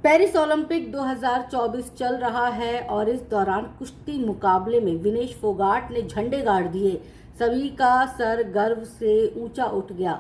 Paris Olympic 2024 चल रहा है और इस दौरान कुश्ती मुकाबले में विनेश फोगाट ने झंडे गाड़ दिए। सभी का सर गर्व से ऊंचा उठ गया।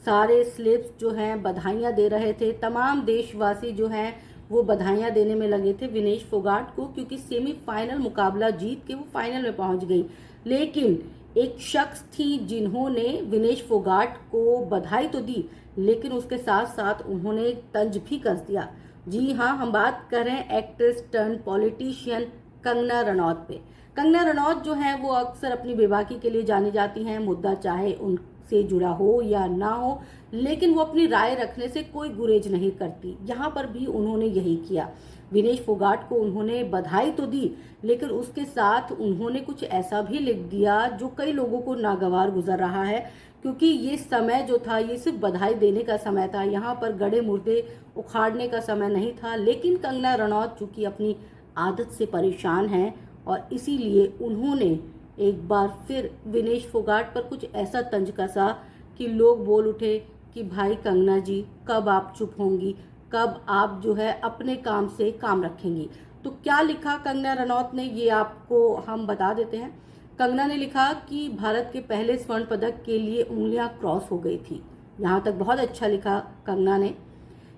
सारे स्लेब्स जो हैं बधाइयां दे रहे थे। तमाम देशवासी जो हैं वो बधाइयां देने में लगे थे विनेश फोगाट को, क्योंकि सेमीफाइनल मुकाबला जीत के वो फाइनल में पहुंच गई। लेकिन एक शख्स थी जिन्होंने विनेश फोगाट को बधाई तो दी, लेकिन उसके साथ साथ उन्होंने एक तंज भी कस दिया। जी हाँ, हम बात कर रहे हैं actress turn politician Kangana Ranaut पे। कंगना रनौत जो है वो अक्सर अपनी बेबाकी के लिए जानी जाती हैं। मुद्दा चाहे उनसे जुड़ा हो या ना हो, लेकिन वो अपनी राय रखने से कोई गुरेज नहीं करती। यहाँ पर भी उन्होंने यही किया। विनेश फोगाट को उन्होंने बधाई तो दी, लेकिन उसके साथ उन्होंने कुछ ऐसा भी लिख दिया जो कई लोगों को नागवार गुजर रहा है, क्योंकि ये समय जो था ये सिर्फ बधाई देने का समय था। यहाँ पर गड़े मुर्दे उखाड़ने का समय नहीं था। लेकिन कंगना रनौत चूंकि अपनी आदत से परेशान हैं और इसीलिए उन्होंने एक बार फिर विनेश फोगाट पर कुछ ऐसा तंज कसा कि लोग बोल उठे कि भाई कंगना जी, कब आप चुप होंगी, कब आप जो है अपने काम से काम रखेंगी। तो क्या लिखा कंगना रनौत ने, ये आपको हम बता देते हैं। कंगना ने लिखा कि भारत के पहले स्वर्ण पदक के लिए उंगलियां क्रॉस हो गई थी। यहाँ तक बहुत अच्छा लिखा कंगना ने।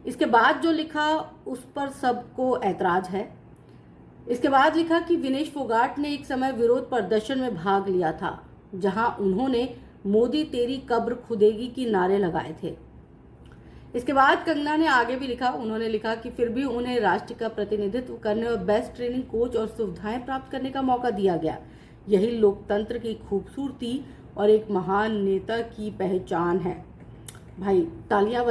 इसके बाद जो लिखा उस पर सबको ऐतराज है। इसके बाद लिखा कि विनेश फोगाट ने एक समय विरोध प्रदर्शन में भाग लिया था, जहां उन्होंने मोदी तेरी कब्र खुदेगी की नारे लगाए थे। इसके बाद कंगना ने आगे भी लिखा। उन्होंने लिखा कि फिर भी उन्हें राष्ट्र का प्रतिनिधित्व करने और बेस्ट ट्रेनिंग कोच और सुविधाएं प्राप्त करने का मौका दिया गया। यही लोकतंत्र की खूबसूरती और एक महान नेता की पहचान है। भाई तालियां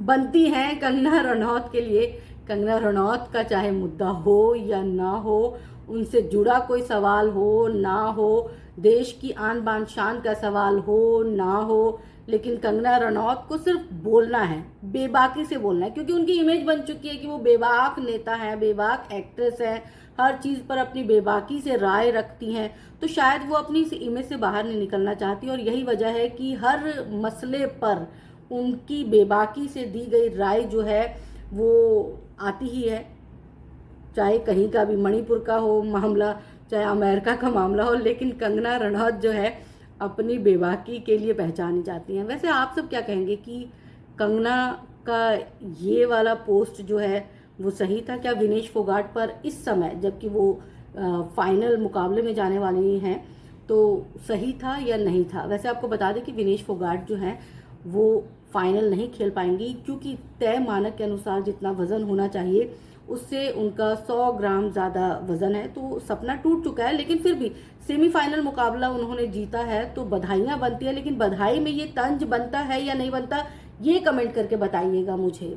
बनती हैं कंगना रनौत के लिए। कंगना रनौत का चाहे मुद्दा हो या ना हो, उनसे जुड़ा कोई सवाल हो ना हो, देश की आन बान शान का सवाल हो ना हो, लेकिन कंगना रनौत को सिर्फ बोलना है, बेबाकी से बोलना है, क्योंकि उनकी इमेज बन चुकी है कि वो बेबाक नेता है, बेबाक एक्ट्रेस है, हर चीज पर अपनी बेबाकी से राय रखती हैं। तो शायद वो अपनी इस इमेज से बाहर नहीं निकलना चाहती, और यही वजह है कि हर मसले पर उनकी बेबाकी से दी गई राय जो है वो आती ही है। चाहे कहीं का भी मणिपुर का हो मामला, चाहे अमेरिका का मामला हो, लेकिन कंगना रनौत जो है अपनी बेबाकी के लिए पहचानी जाती हैं। वैसे आप सब क्या कहेंगे कि कंगना का ये वाला पोस्ट जो है वो सही था क्या विनेश फोगाट पर इस समय, जबकि वो फाइनल मुकाबले में जाने वाले हैं, तो सही था या नहीं था? वैसे आपको बता दें कि विनेश फोगाट जो है वो फाइनल नहीं खेल पाएंगी, क्योंकि तय मानक के अनुसार जितना वजन होना चाहिए उससे उनका 100 ग्राम ज़्यादा वजन है। तो सपना टूट चुका है, लेकिन फिर भी सेमीफाइनल मुकाबला उन्होंने जीता है तो बधाइयां बनती है। लेकिन बधाई में ये तंज बनता है या नहीं बनता, ये कमेंट करके बताइएगा मुझे।